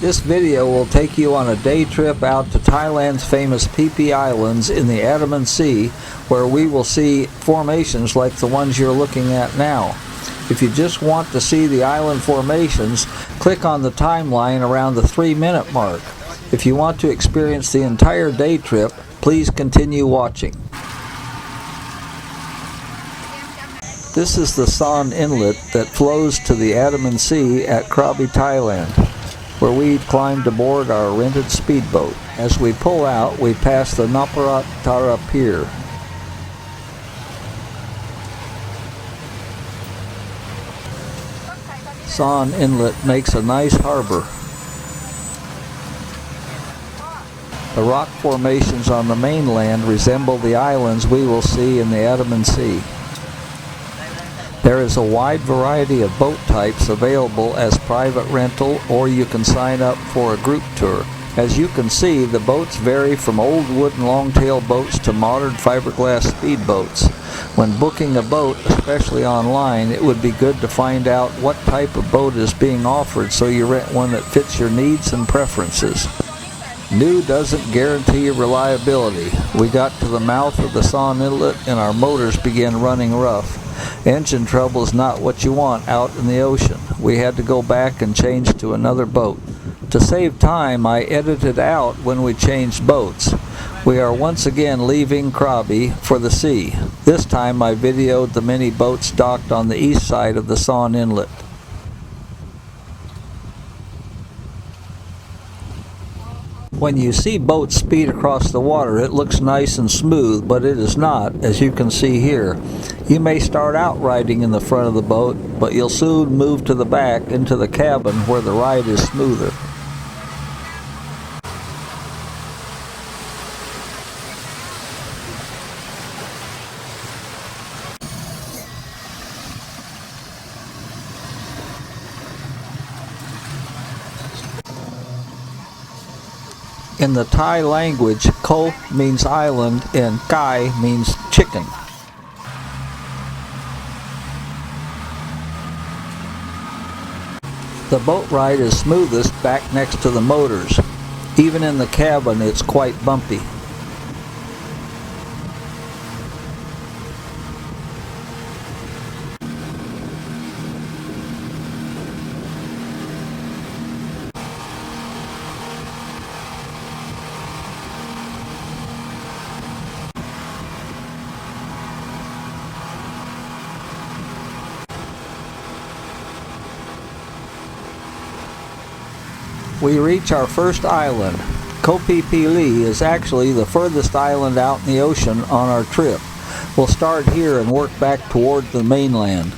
This video will take you on a day trip out to Thailand's famous Phi Phi Islands in the Andaman Sea, where we will see formations like the ones you're looking at now. If you just want to see the island formations, click on the timeline around the 3-minute mark. If you want to experience the entire day trip, please continue watching. This is the Son Inlet that flows to the Andaman Sea at Krabi, Thailand, where we climbed aboard our rented speedboat. As we pull out, we pass the Naparat Tara Pier. Son Inlet makes a nice harbor. The rock formations on the mainland resemble the islands we will see in the Andaman Sea. There is a wide variety of boat types available as private rental, or you can sign up for a group tour. As you can see, the boats vary from old wooden longtail boats to modern fiberglass speedboats. When booking a boat, especially online, it would be good to find out what type of boat is being offered so you rent one that fits your needs and preferences. New doesn't guarantee reliability. We got to the mouth of the Son Inlet and our motors began running rough. Engine trouble is not what you want out in the ocean. We had to go back and change to another boat. To save time, I edited out when we changed boats. We are once again leaving Krabi for the sea. This time I videoed the many boats docked on the east side of the Son Inlet. When you see boats speed across the water, it looks nice and smooth, but it is not, as you can see here. You may start out riding in the front of the boat, but you'll soon move to the back into the cabin where the ride is smoother. In the Thai language, ko means island and kai means chicken. The boat ride is smoothest back next to the motors. Even in the cabin, it's quite bumpy. We reach our first island. Ko Phi Pilay is actually the furthest island out in the ocean on our trip. We'll start here and work back toward the mainland.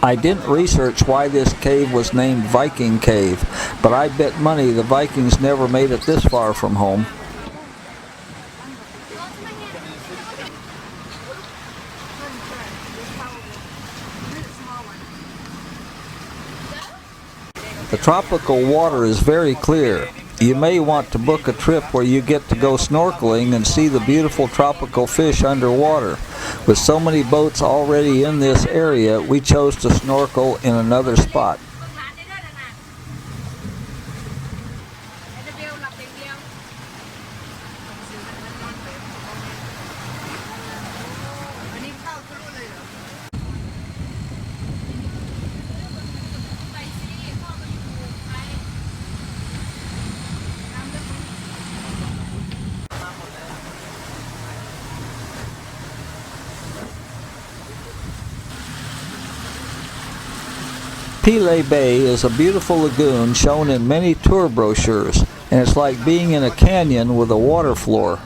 I didn't research why this cave was named Viking Cave, but I bet money the Vikings never made it this far from home. The tropical water is very clear. You may want to book a trip where you get to go snorkeling and see the beautiful tropical fish underwater. With so many boats already in this area, we chose to snorkel in another spot. Pilay Bay is a beautiful lagoon shown in many tour brochures, and it's like being in a canyon with a water floor.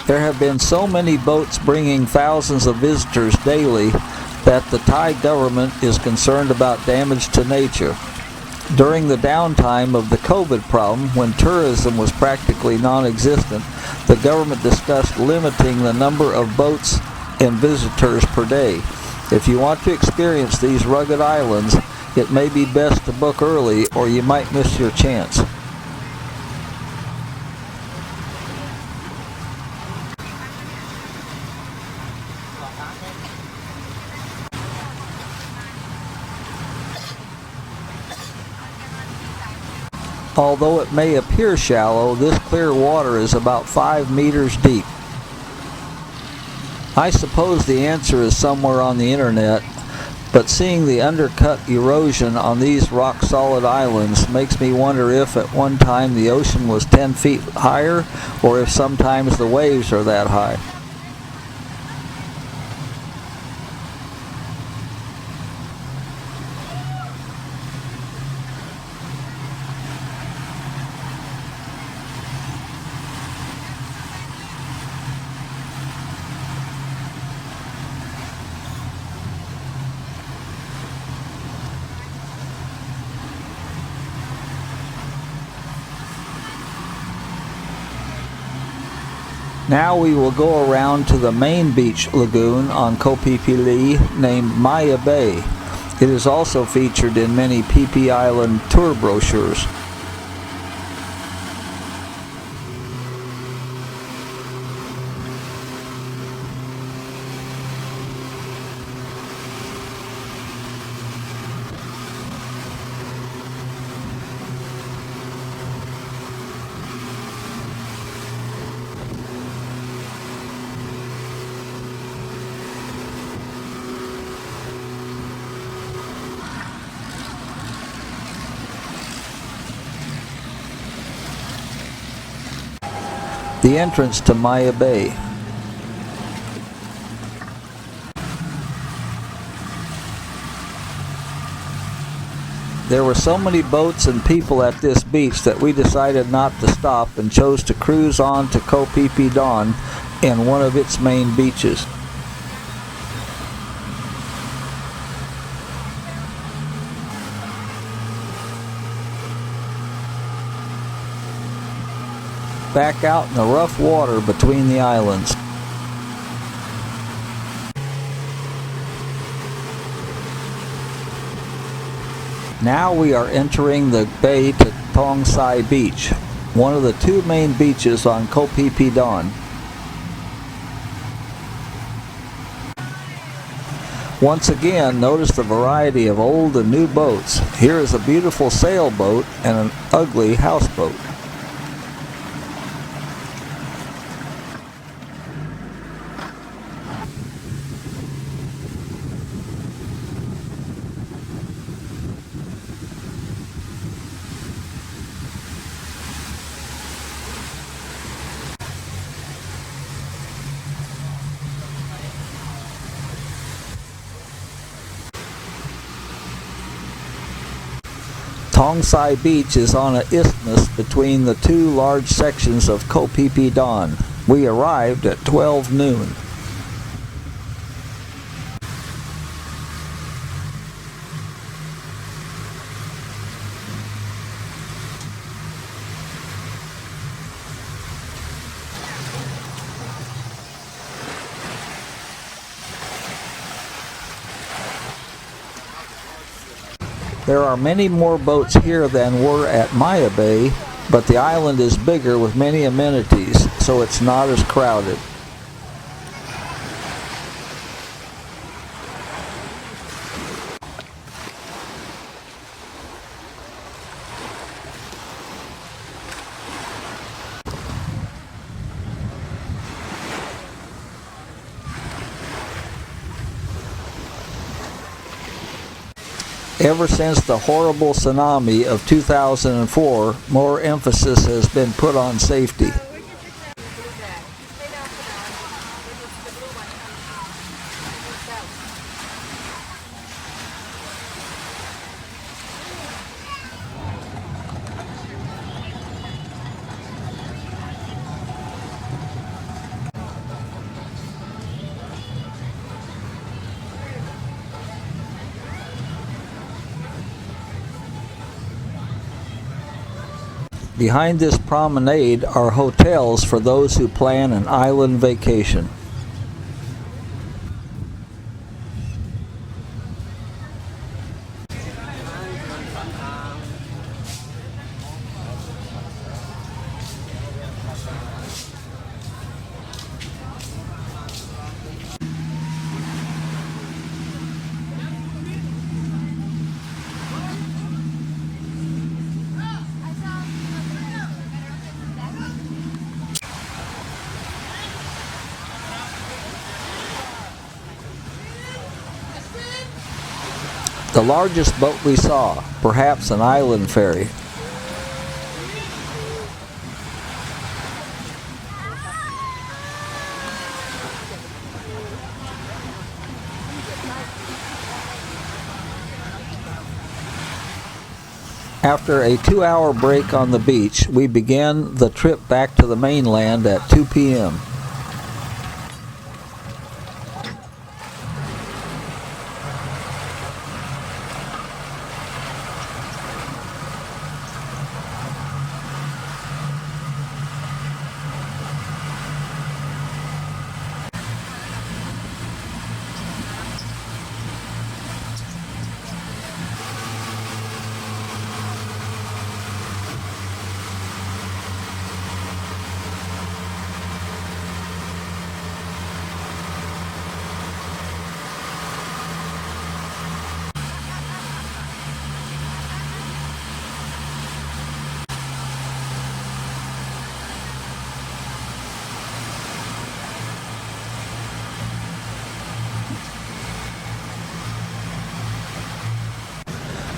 There have been so many boats bringing thousands of visitors daily that the Thai government is concerned about damage to nature. During the downtime of the COVID problem, when tourism was practically non-existent, the government discussed limiting the number of boats and visitors per day. If you want to experience these rugged islands, it may be best to book early or you might miss your chance. Although it may appear shallow, this clear water is about 5 meters deep. I suppose the answer is somewhere on the internet, but seeing the undercut erosion on these rock-solid islands makes me wonder if at one time the ocean was 10 feet higher, or if sometimes the waves are that high. Now we will go around to the main beach lagoon on Koh Phi Phi named Maya Bay. It is also featured in many Phi Phi Island tour brochures. The entrance to Maya Bay. There were so many boats and people at this beach that we decided not to stop and chose to cruise on to Koh Phi Phi Don in one of its main beaches. Back out in the rough water between the islands. Now we are entering the bay to Tongsai Beach, one of the two main beaches on Koh Phi Phi Don. Once again, notice the variety of old and new boats. Here is a beautiful sailboat and an ugly houseboat. Tongsai Beach is on an isthmus between the two large sections of Koh Phi Phi Don. We arrived at 12 noon. There are many more boats here than were at Maya Bay, but the island is bigger with many amenities, so it's not as crowded. Ever since the horrible tsunami of 2004, more emphasis has been put on safety. Behind this promenade are hotels for those who plan an island vacation. The largest boat we saw, perhaps an island ferry. After a 2-hour break on the beach, we began the trip back to the mainland at 2 p.m.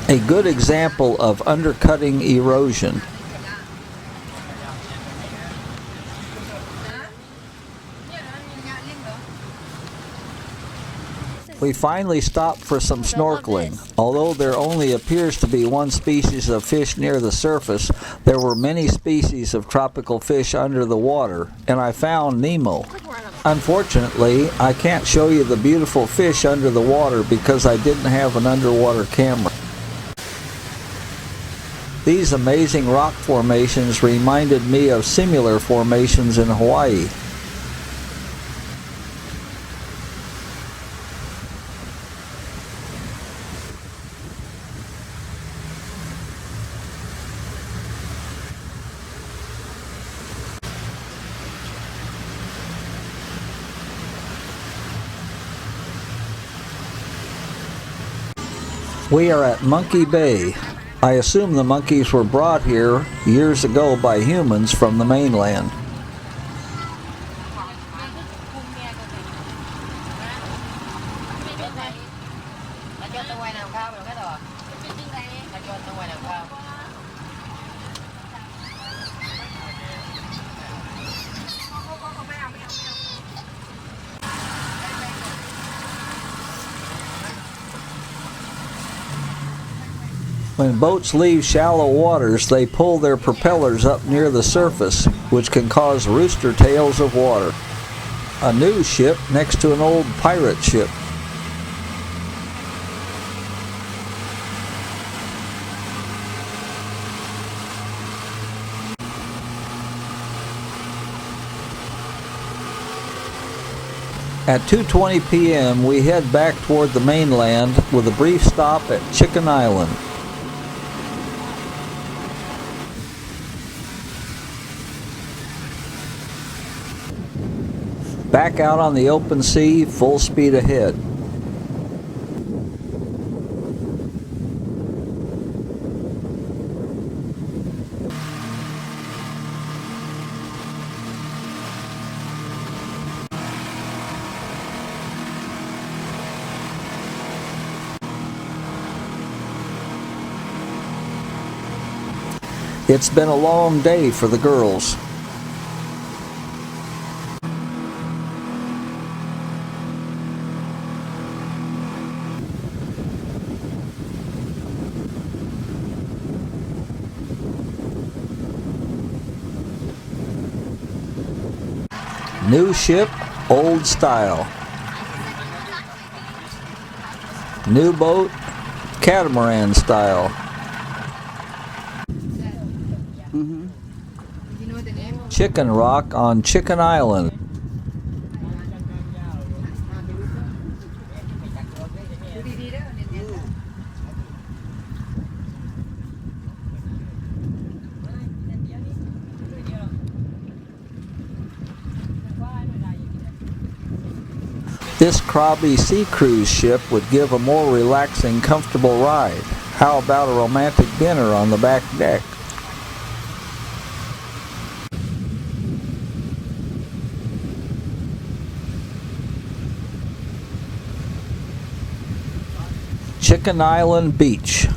A good example of undercutting erosion. We finally stopped for some snorkeling. Although there only appears to be one species of fish near the surface, there were many species of tropical fish under the water, and I found Nemo. Unfortunately, I can't show you the beautiful fish under the water because I didn't have an underwater camera. These amazing rock formations reminded me of similar formations in Hawaii. We are at Monkey Bay. I assume the monkeys were brought here years ago by humans from the mainland. When boats leave shallow waters, they pull their propellers up near the surface, which can cause rooster tails of water. A new ship next to an old pirate ship. At 2:20 p.m., we head back toward the mainland with a brief stop at Chicken Island. Back out on the open sea, full speed ahead. It's been a long day for the girls. New ship, old style. New boat, catamaran style. Chicken Rock on Chicken Island. This Krabi sea cruise ship would give a more relaxing, comfortable ride. How about a romantic dinner on the back deck? Chicken Island Beach.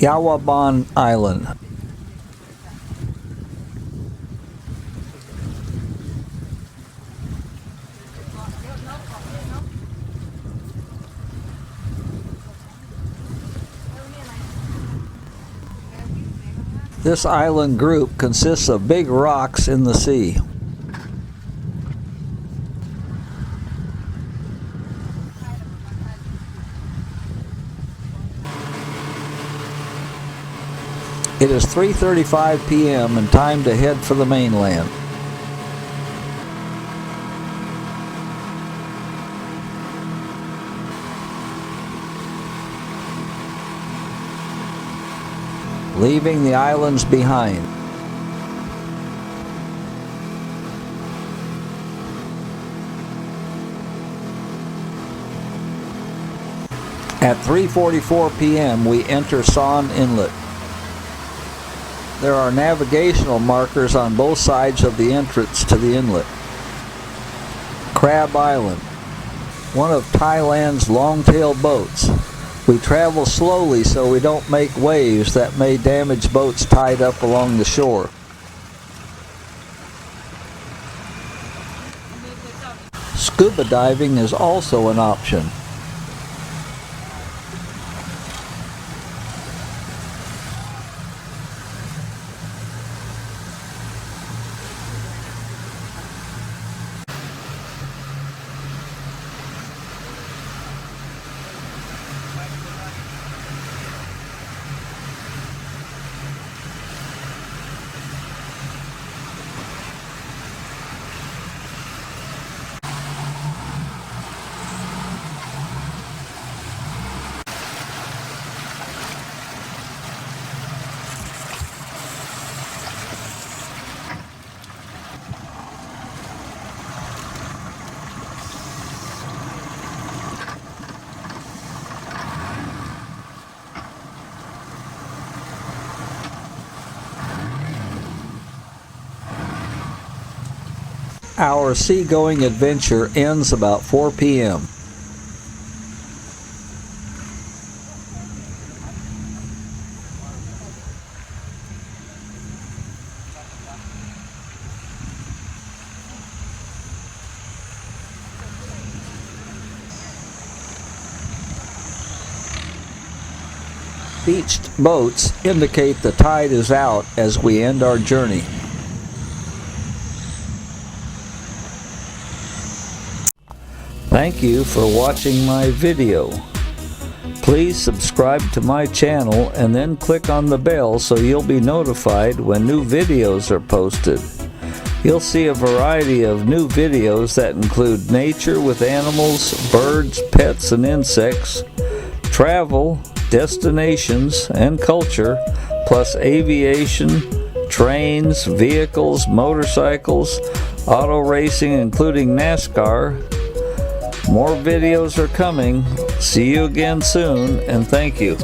Yawaban Island. This island group consists of big rocks in the sea. It is 3:35 p.m. and time to head for the mainland. Leaving the islands behind. At 3:44 p.m. we enter Son Inlet. There are navigational markers on both sides of the entrance to the inlet. Krabi Island, one of Thailand's longtail boats. We travel slowly so we don't make waves that may damage boats tied up along the shore. Scuba diving is also an option. Our seagoing adventure ends about 4 p.m. Beached boats indicate the tide is out as we end our journey. Thank you for watching my video. Please subscribe to my channel and then click on the bell so you'll be notified when new videos are posted. You'll see a variety of new videos that include nature with animals, birds, pets, and insects, travel, destinations, and culture, plus aviation, trains, vehicles, motorcycles, auto racing including NASCAR. More videos are coming. See you again soon, and thank you.